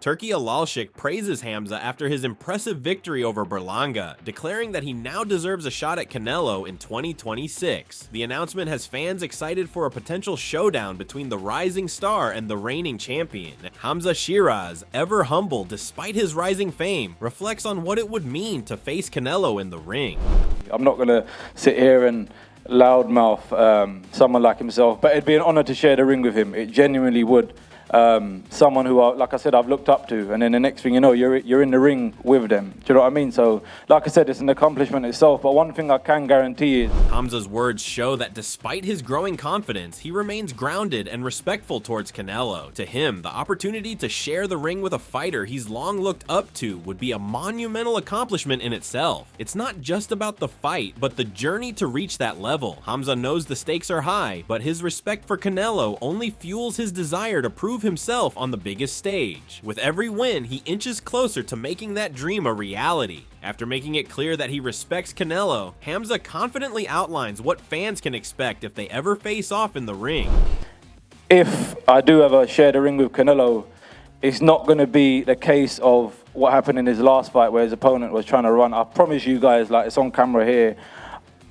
Turki Alalshikh praises Hamzah after his impressive victory over Berlanga, declaring that he now deserves a shot at Canelo in 2026. The announcement has fans excited for a potential showdown between the rising star and the reigning champion. Hamzah Sheeraz, ever humble despite his rising fame, reflects on what it would mean to face Canelo in the ring. I'm not going to sit here and loudmouth someone like himself, but it'd be an honor to share the ring with him. It genuinely would. Someone who, like I said, I've looked up to, and then the next thing you know, you're in the ring with them. Do you know what I mean? So, like I said, it's an accomplishment itself, but one thing I can guarantee is... Hamzah's words show that despite his growing confidence, he remains grounded and respectful towards Canelo. To him, the opportunity to share the ring with a fighter he's long looked up to would be a monumental accomplishment in itself. It's not just about the fight, but the journey to reach that level. Hamzah knows the stakes are high, but his respect for Canelo only fuels his desire to prove himself on the biggest stage. With every win, he inches closer to making that dream a reality. After making it clear that he respects Canelo, Hamzah confidently outlines what fans can expect if they ever face off in the ring. If I do ever share the ring with Canelo, it's not going to be the case of what happened in his last fight where his opponent was trying to run. I promise you guys, like, it's on camera here.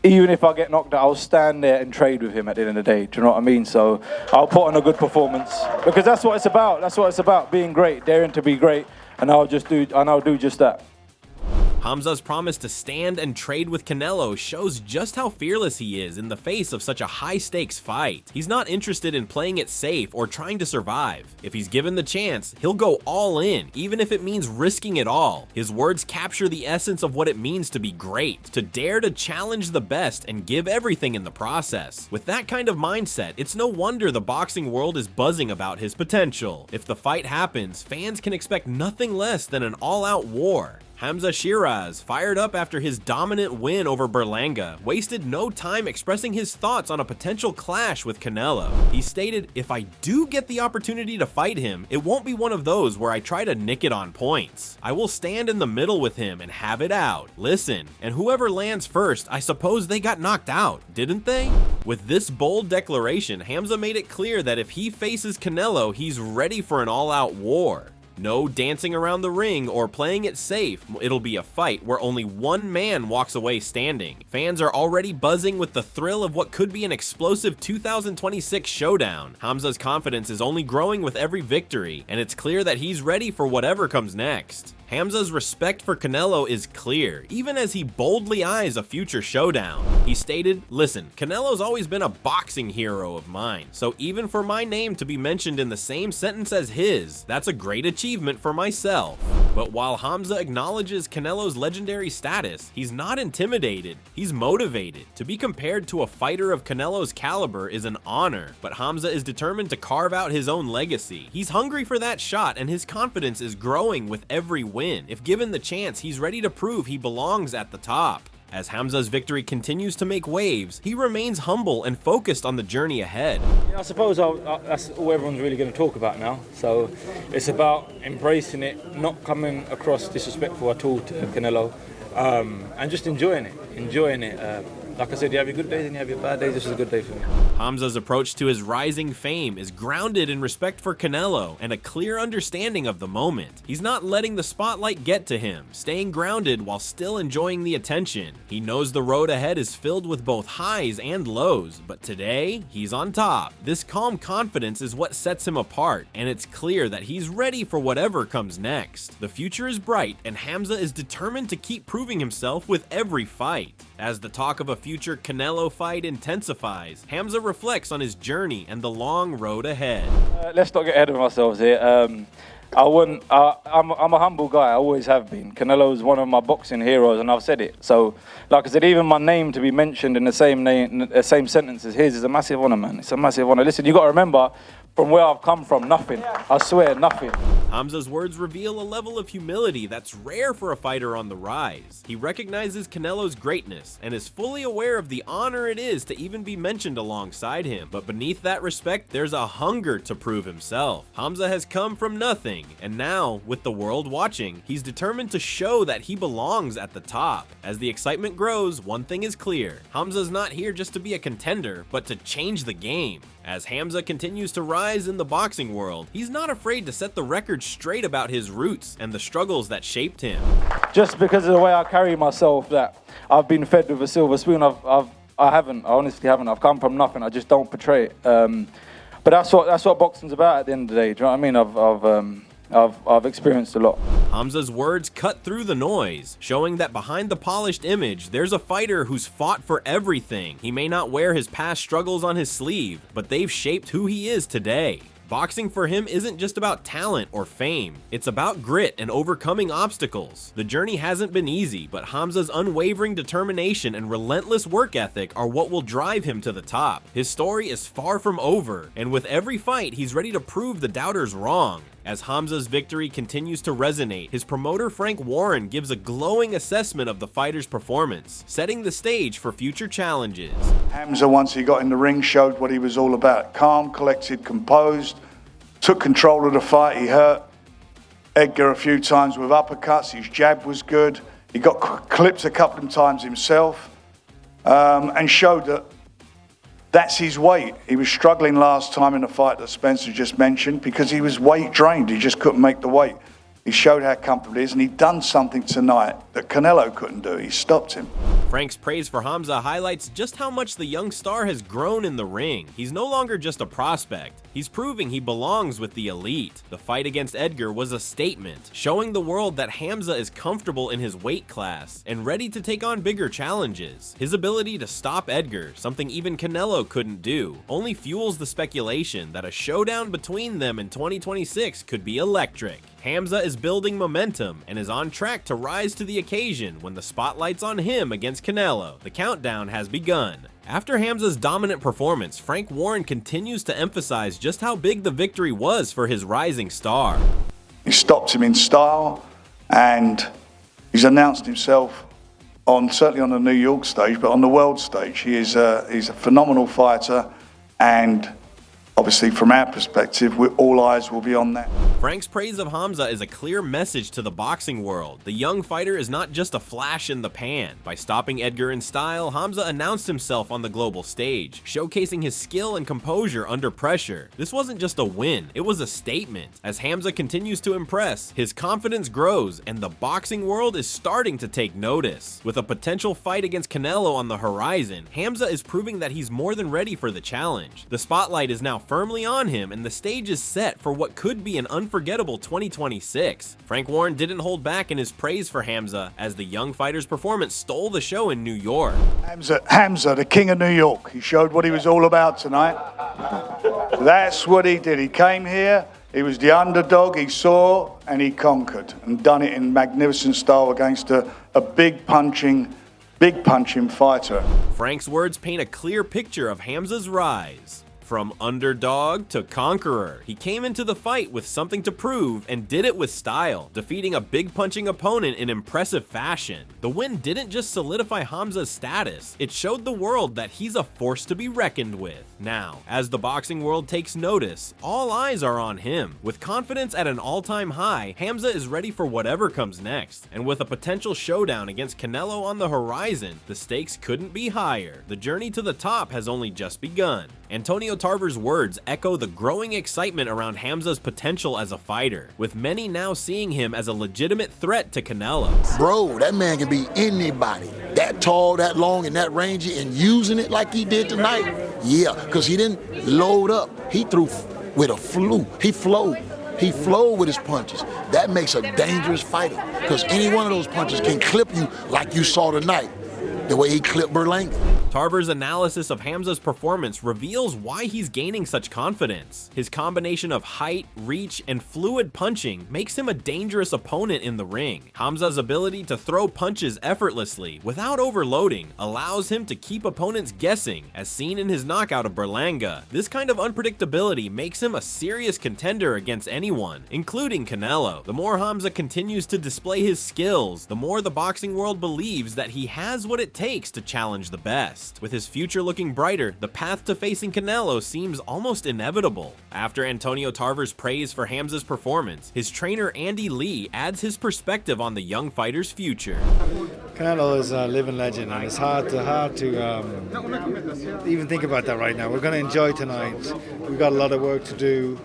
Even if I get knocked out, I'll stand there and trade with him at the end of the day. Do you know what I mean? So I'll put on a good performance, because that's what it's about. That's what it's about, being great, daring to be great, and I'll do just that. Hamzah's promise to stand and trade with Canelo shows just how fearless he is in the face of such a high-stakes fight. He's not interested in playing it safe or trying to survive. If he's given the chance, he'll go all in, even if it means risking it all. His words capture the essence of what it means to be great, to dare to challenge the best and give everything in the process. With that kind of mindset, it's no wonder the boxing world is buzzing about his potential. If the fight happens, fans can expect nothing less than an all-out war. Hamzah Sheeraz, fired up after his dominant win over Berlanga, wasted no time expressing his thoughts on a potential clash with Canelo. He stated, "If I do get the opportunity to fight him, it won't be one of those where I try to nick it on points. I will stand in the middle with him and have it out. Listen, and whoever lands first, I suppose they got knocked out, didn't they?" With this bold declaration, Hamzah made it clear that if he faces Canelo, he's ready for an all-out war. No dancing around the ring or playing it safe. It'll be a fight where only one man walks away standing. Fans are already buzzing with the thrill of what could be an explosive 2026 showdown. Hamzah's confidence is only growing with every victory, and it's clear that he's ready for whatever comes next. Hamzah's respect for Canelo is clear, even as he boldly eyes a future showdown. He stated, "Listen, Canelo's always been a boxing hero of mine, so even for my name to be mentioned in the same sentence as his, that's a great achievement for myself." But while Hamzah acknowledges Canelo's legendary status, he's not intimidated, he's motivated. To be compared to a fighter of Canelo's caliber is an honor, but Hamzah is determined to carve out his own legacy. He's hungry for that shot, and his confidence is growing with every win. If given the chance, he's ready to prove he belongs at the top. As Hamzah's victory continues to make waves, he remains humble and focused on the journey ahead. I suppose that's all everyone's really going to talk about now. So it's about embracing it, not coming across disrespectful at all to Canelo, and just enjoying it. Like I said, you have your good days and you have your bad days. This is a good day for me. Hamzah's approach to his rising fame is grounded in respect for Canelo and a clear understanding of the moment. He's not letting the spotlight get to him, staying grounded while still enjoying the attention. He knows the road ahead is filled with both highs and lows, but today, he's on top. This calm confidence is what sets him apart, and it's clear that he's ready for whatever comes next. The future is bright, and Hamzah is determined to keep proving himself with every fight. As the talk of a future Canelo fight intensifies, Hamzah reflects on his journey and the long road ahead. Let's not get ahead of ourselves here. I'm a humble guy, I always have been. Canelo's one of my boxing heroes, and I've said it. So, like I said, even my name to be mentioned in the same sentence as his is a massive honor, man. It's a massive honor. Listen, you got to remember, from where I've come from, nothing. I swear, nothing. Hamzah's words reveal a level of humility that's rare for a fighter on the rise. He recognizes Canelo's greatness and is fully aware of the honor it is to even be mentioned alongside him. But beneath that respect, there's a hunger to prove himself. Hamzah has come from nothing, and now, with the world watching, he's determined to show that he belongs at the top. As the excitement grows, one thing is clear. Hamzah's not here just to be a contender, but to change the game. As Hamzah continues to rise rise in the boxing world, he's not afraid to set the record straight about his roots and the struggles that shaped him. Just because of the way I carry myself, that I've been fed with a silver spoon. I honestly haven't. I've come from nothing. I just don't portray it. But that's what boxing's about at the end of the day. Do you know what I mean? I've experienced a lot. Hamzah's words cut through the noise, showing that behind the polished image, there's a fighter who's fought for everything. He may not wear his past struggles on his sleeve, but they've shaped who he is today. Boxing for him isn't just about talent or fame, it's about grit and overcoming obstacles. The journey hasn't been easy, but Hamzah's unwavering determination and relentless work ethic are what will drive him to the top. His story is far from over, and with every fight, he's ready to prove the doubters wrong. As Hamzah's victory continues to resonate, his promoter Frank Warren gives a glowing assessment of the fighter's performance, setting the stage for future challenges. Hamzah, once he got in the ring, showed what he was all about. Calm, collected, composed, took control of the fight. He hurt Edgar a few times with uppercuts. His jab was good. He got clipped a couple of times himself, and showed that that's his weight. He was struggling last time in the fight that Spencer just mentioned because he was weight drained. He just couldn't make the weight. He showed how comfortable he is, and he'd done something tonight that Canelo couldn't do. He stopped him. Frank's praise for Hamzah highlights just how much the young star has grown in the ring. He's no longer just a prospect. He's proving he belongs with the elite. The fight against Edgar was a statement, showing the world that Hamzah is comfortable in his weight class and ready to take on bigger challenges. His ability to stop Edgar, something even Canelo couldn't do, only fuels the speculation that a showdown between them in 2026 could be electric. Hamzah is building momentum and is on track to rise to the occasion when the spotlight's on him against Canelo. The countdown has begun. After Hamzah's dominant performance, Frank Warren continues to emphasize just how big the victory was for his rising star. He stopped him in style, and he's announced himself certainly on the New York stage, but on the world stage. He's a phenomenal fighter, and obviously, from our perspective, all eyes will be on that. Frank's praise of Hamzah is a clear message to the boxing world. The young fighter is not just a flash in the pan. By stopping Edgar in style, Hamzah announced himself on the global stage, showcasing his skill and composure under pressure. This wasn't just a win, it was a statement. As Hamzah continues to impress, his confidence grows, and the boxing world is starting to take notice. With a potential fight against Canelo on the horizon, Hamzah is proving that he's more than ready for the challenge. The spotlight is now firmly on him, and the stage is set for what could be an unforgettable 2026. Frank Warren didn't hold back in his praise for Hamzah, as the young fighter's performance stole the show in New York. Hamzah, the king of New York. He showed what he was all about tonight. That's what he did. He came here, he was the underdog, he saw, and he conquered, and done it in magnificent style against a big punching fighter. Frank's words paint a clear picture of Hamzah's rise. From underdog to conqueror, he came into the fight with something to prove and did it with style, defeating a big punching opponent in impressive fashion. The win didn't just solidify Hamzah's status, it showed the world that he's a force to be reckoned with. Now, as the boxing world takes notice, all eyes are on him. With confidence at an all-time high, Hamzah is ready for whatever comes next, and with a potential showdown against Canelo on the horizon, the stakes couldn't be higher. The journey to the top has only just begun. Antonio Tarver's words echo the growing excitement around Hamzah's potential as a fighter, with many now seeing him as a legitimate threat to Canelo. Bro, that man can be anybody. That tall, that long, and that rangy, and using it like he did tonight. Yeah, because he didn't load up. He threw with a flu. He flowed with his punches. That makes a dangerous fighter, because any one of those punches can clip you like you saw tonight, the way he clipped Berlanga. Tarver's analysis of Hamzah's performance reveals why he's gaining such confidence. His combination of height, reach, and fluid punching makes him a dangerous opponent in the ring. Hamzah's ability to throw punches effortlessly without overloading allows him to keep opponents guessing, as seen in his knockout of Berlanga. This kind of unpredictability makes him a serious contender against anyone, including Canelo. The more Hamzah continues to display his skills, the more the boxing world believes that he has what it takes to challenge the best. With his future looking brighter, the path to facing Canelo seems almost inevitable. After Antonio Tarver's praise for Hamzah's performance, his trainer Andy Lee adds his perspective on the young fighter's future. Canelo is a living legend, and it's hard to even think about that right now. We're going to enjoy tonight. We've got a lot of work to do.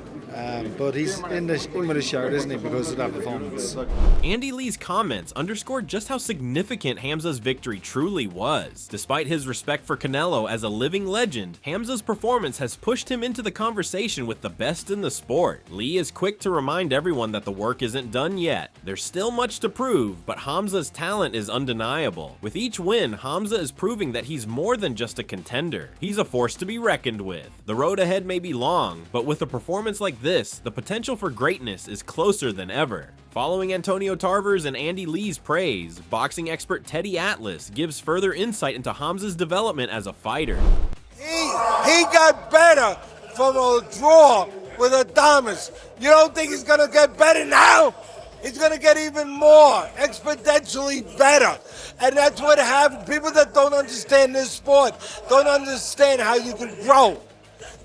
But he's in with a shout, isn't he, because of that performance. Andy Lee's comments underscored just how significant Hamzah's victory truly was. Despite his respect for Canelo as a living legend, Hamzah's performance has pushed him into the conversation with the best in the sport. Lee is quick to remind everyone that the work isn't done yet. There's still much to prove, but Hamzah's talent is undeniable. With each win, Hamzah is proving that he's more than just a contender. He's a force to be reckoned with. The road ahead may be long, but with a performance like this, the potential for greatness is closer than ever. Following Antonio Tarver's and Andy Lee's praise, boxing expert Teddy Atlas gives further insight into Hamzah's development as a fighter. He got better from a draw with Adames. You don't think he's gonna get better now? He's gonna get even more, exponentially better. And that's what happens. People that don't understand this sport don't understand how you can grow.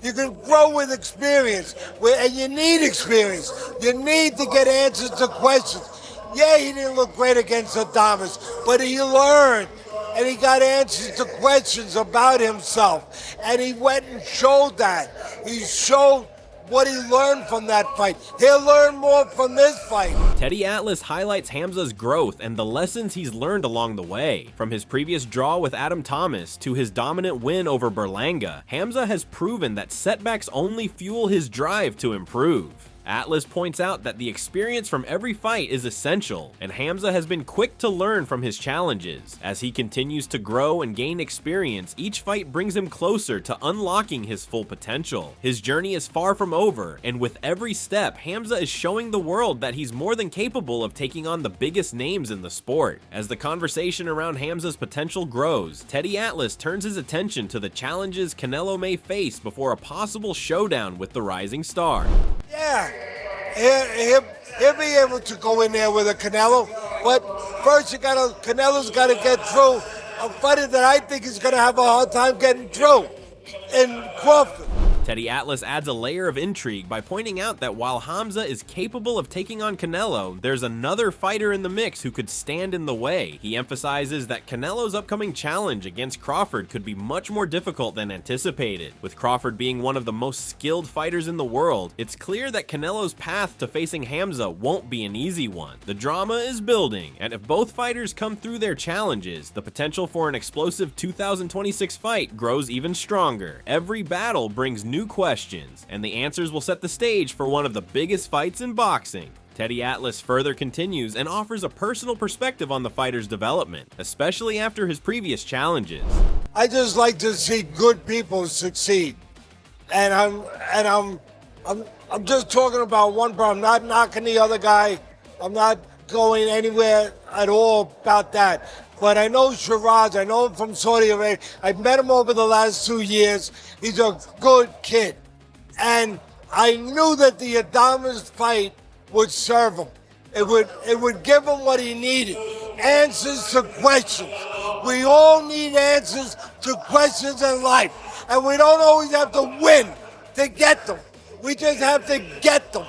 You can grow with experience, and you need experience. You need to get answers to questions. Yeah, he didn't look great against Adames, but he learned, and he got answers to questions about himself. And he went and showed that. He showed what he learned from that fight. He'll learn more from this fight. Teddy Atlas highlights Hamzah's growth and the lessons he's learned along the way. From his previous draw with Adam Thomas to his dominant win over Berlanga, Hamzah has proven that setbacks only fuel his drive to improve. Atlas points out that the experience from every fight is essential, and Hamzah has been quick to learn from his challenges. As he continues to grow and gain experience, each fight brings him closer to unlocking his full potential. His journey is far from over, and with every step, Hamzah is showing the world that he's more than capable of taking on the biggest names in the sport. As the conversation around Hamzah's potential grows, Teddy Atlas turns his attention to the challenges Canelo may face before a possible showdown with the rising star. Yeah, he'll be able to go in there with a Canelo, but first Canelo's got to get through a fighter that I think is going to have a hard time getting through in Crawford. Teddy Atlas adds a layer of intrigue by pointing out that while Hamzah is capable of taking on Canelo, there's another fighter in the mix who could stand in the way. He emphasizes that Canelo's upcoming challenge against Crawford could be much more difficult than anticipated. With Crawford being one of the most skilled fighters in the world, it's clear that Canelo's path to facing Hamzah won't be an easy one. The drama is building, and if both fighters come through their challenges, the potential for an explosive 2026 fight grows even stronger. Every battle brings new questions, and the answers will set the stage for one of the biggest fights in boxing. Teddy Atlas further continues and offers a personal perspective on the fighter's development, especially after his previous challenges. I just like to see good people succeed, and I'm just talking about one problem. I'm not knocking the other guy. I'm not going anywhere at all about that. But I know Sheeraz, I know him from Saudi Arabia. I've met him over the last 2 years. He's a good kid. And I knew that the Adames fight would serve him. It would give him what he needed. Answers to questions. We all need answers to questions in life. And we don't always have to win to get them. We just have to get them.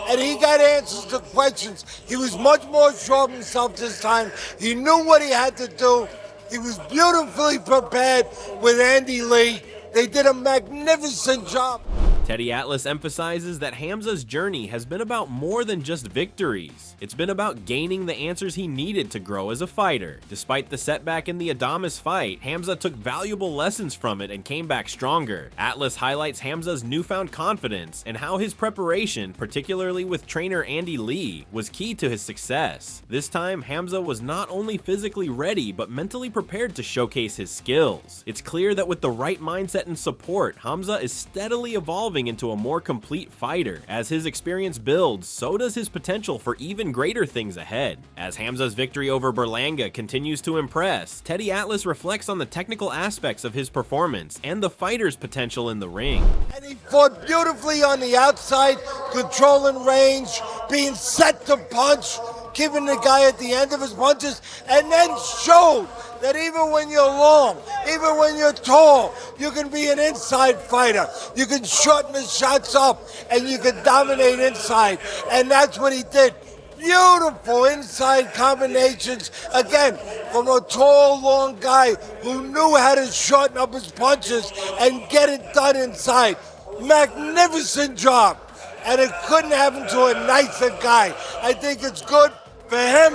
And he got answers to questions. He was much more sure of himself this time. He knew what he had to do. He was beautifully prepared with Andy Lee. They did a magnificent job. Teddy Atlas emphasizes that Hamzah's journey has been about more than just victories. It's been about gaining the answers he needed to grow as a fighter. Despite the setback in the Adames fight, Hamzah took valuable lessons from it and came back stronger. Atlas highlights Hamzah's newfound confidence and how his preparation, particularly with trainer Andy Lee, was key to his success. This time, Hamzah was not only physically ready, but mentally prepared to showcase his skills. It's clear that with the right mindset and support, Hamzah is steadily evolving into a more complete fighter. As his experience builds, so does his potential for even greater things ahead. As Hamzah's victory over Berlanga continues to impress, Teddy Atlas reflects on the technical aspects of his performance and the fighter's potential in the ring. And he fought beautifully on the outside, controlling range, being set to punch, keeping the guy at the end of his punches, and then showed that even when you're long, even when you're tall, you can be an inside fighter. You can shorten the shots up, and you can dominate inside. And that's what he did. Beautiful inside combinations. Again, from a tall, long guy who knew how to shorten up his punches and get it done inside. Magnificent job. And it couldn't happen to a nicer guy. I think it's good for him,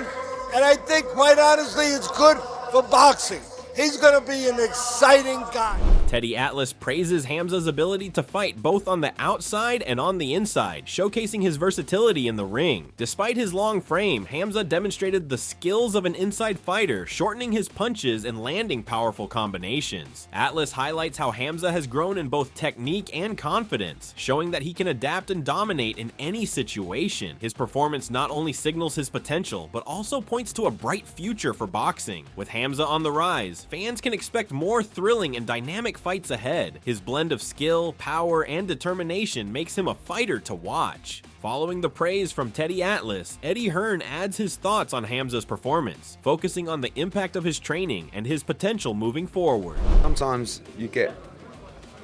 and I think, quite honestly, it's good for boxing. He's going to be an exciting guy. Teddy Atlas praises Hamzah's ability to fight both on the outside and on the inside, showcasing his versatility in the ring. Despite his long frame, Hamzah demonstrated the skills of an inside fighter, shortening his punches and landing powerful combinations. Atlas highlights how Hamzah has grown in both technique and confidence, showing that he can adapt and dominate in any situation. His performance not only signals his potential, but also points to a bright future for boxing. With Hamzah on the rise, fans can expect more thrilling and dynamic fights ahead. His blend of skill, power, and determination makes him a fighter to watch. Following the praise from Teddy Atlas, Eddie Hearn adds his thoughts on Hamzah's performance, focusing on the impact of his training and his potential moving forward. Sometimes you get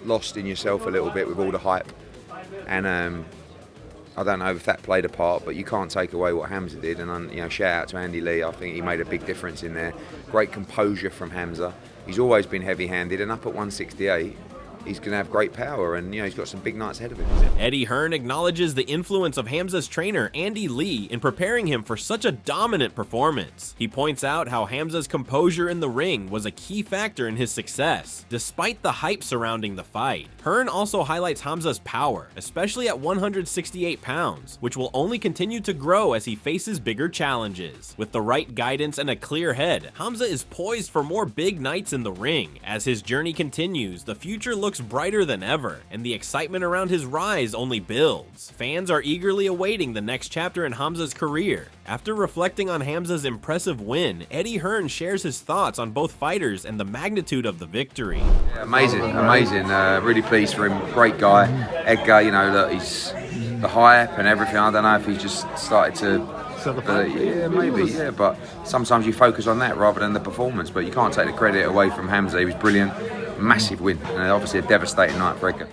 lost in yourself a little bit with all the hype, and I don't know if that played a part, but you can't take away what Hamzah did. And shout out to Andy Lee. I think he made a big difference in there. Great composure from Hamzah. He's always been heavy-handed, and up at 168, he's going to have great power, and he's got some big nights ahead of him. Eddie Hearn acknowledges the influence of Hamzah's trainer, Andy Lee, in preparing him for such a dominant performance. He points out how Hamzah's composure in the ring was a key factor in his success, despite the hype surrounding the fight. Hearn also highlights Hamzah's power, especially at 168 pounds, which will only continue to grow as he faces bigger challenges. With the right guidance and a clear head, Hamzah is poised for more big nights in the ring. As his journey continues, the future looks brighter than ever, and the excitement around his rise only builds. Fans are eagerly awaiting the next chapter in Hamzah's career. After reflecting on Hamzah's impressive win, Eddie Hearn shares his thoughts on both fighters and the magnitude of the victory. Yeah, amazing. Really pleased for him. Great guy. Edgar, that he's the hype and everything. I don't know if he's just started to. Yeah, maybe, yeah, but sometimes you focus on that rather than the performance, but you can't take the credit away from Hamzah. He was brilliant. Massive win, and obviously a devastating night for Edgar.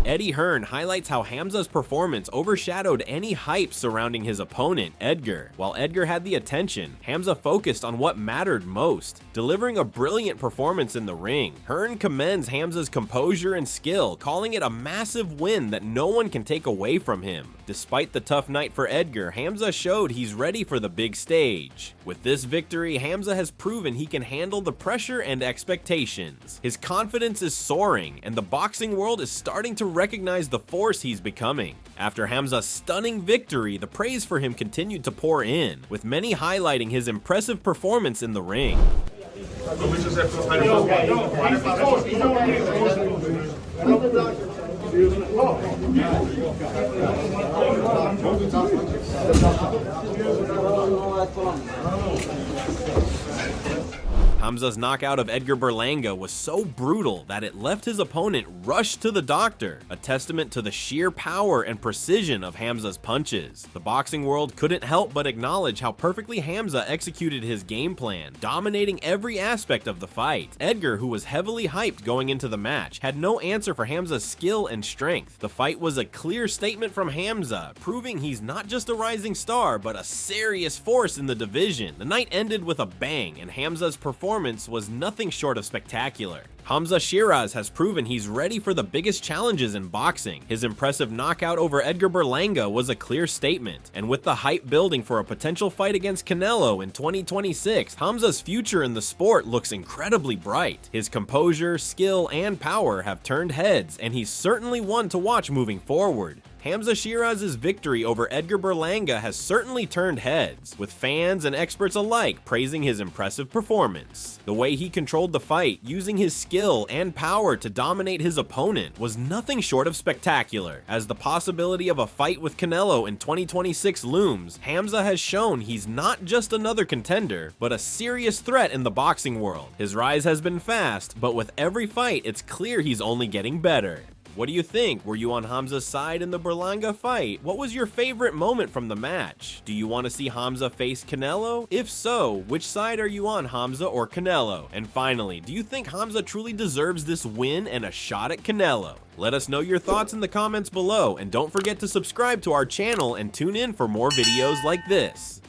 Eddie Hearn highlights how Hamzah's performance overshadowed any hype surrounding his opponent, Edgar. While Edgar had the attention, Hamzah focused on what mattered most, delivering a brilliant performance in the ring. Hearn commends Hamzah's composure and skill, calling it a massive win that no one can take away from him. Despite the tough night for Edgar, Hamzah showed he's ready for the big stage. With this victory, Hamzah has proven he can handle the pressure and expectations. His confidence is soaring, and the boxing world is starting to recognize the force he's becoming. After Hamzah's stunning victory, the praise for him continued to pour in, with many highlighting his impressive performance in the ring. Hamzah's knockout of Edgar Berlanga was so brutal that it left his opponent rushed to the doctor, a testament to the sheer power and precision of Hamzah's punches. The boxing world couldn't help but acknowledge how perfectly Hamzah executed his game plan, dominating every aspect of the fight. Edgar, who was heavily hyped going into the match, had no answer for Hamzah's skill and strength. The fight was a clear statement from Hamzah, proving he's not just a rising star, but a serious force in the division. The night ended with a bang, and Hamzah's performance was nothing short of spectacular. Hamzah Sheeraz has proven he's ready for the biggest challenges in boxing. His impressive knockout over Edgar Berlanga was a clear statement, and with the hype building for a potential fight against Canelo in 2026, Hamzah's future in the sport looks incredibly bright. His composure, skill, and power have turned heads, and he's certainly one to watch moving forward. Hamzah Sheeraz's victory over Edgar Berlanga has certainly turned heads, with fans and experts alike praising his impressive performance. The way he controlled the fight, using his skill and power to dominate his opponent, was nothing short of spectacular. As the possibility of a fight with Canelo in 2026 looms, Hamzah has shown he's not just another contender, but a serious threat in the boxing world. His rise has been fast, but with every fight, it's clear he's only getting better. What do you think? Were you on Hamzah's side in the Berlanga fight? What was your favorite moment from the match? Do you want to see Hamzah face Canelo? If so, which side are you on, Hamzah or Canelo? And finally, do you think Hamzah truly deserves this win and a shot at Canelo? Let us know your thoughts in the comments below, and don't forget to subscribe to our channel and tune in for more videos like this.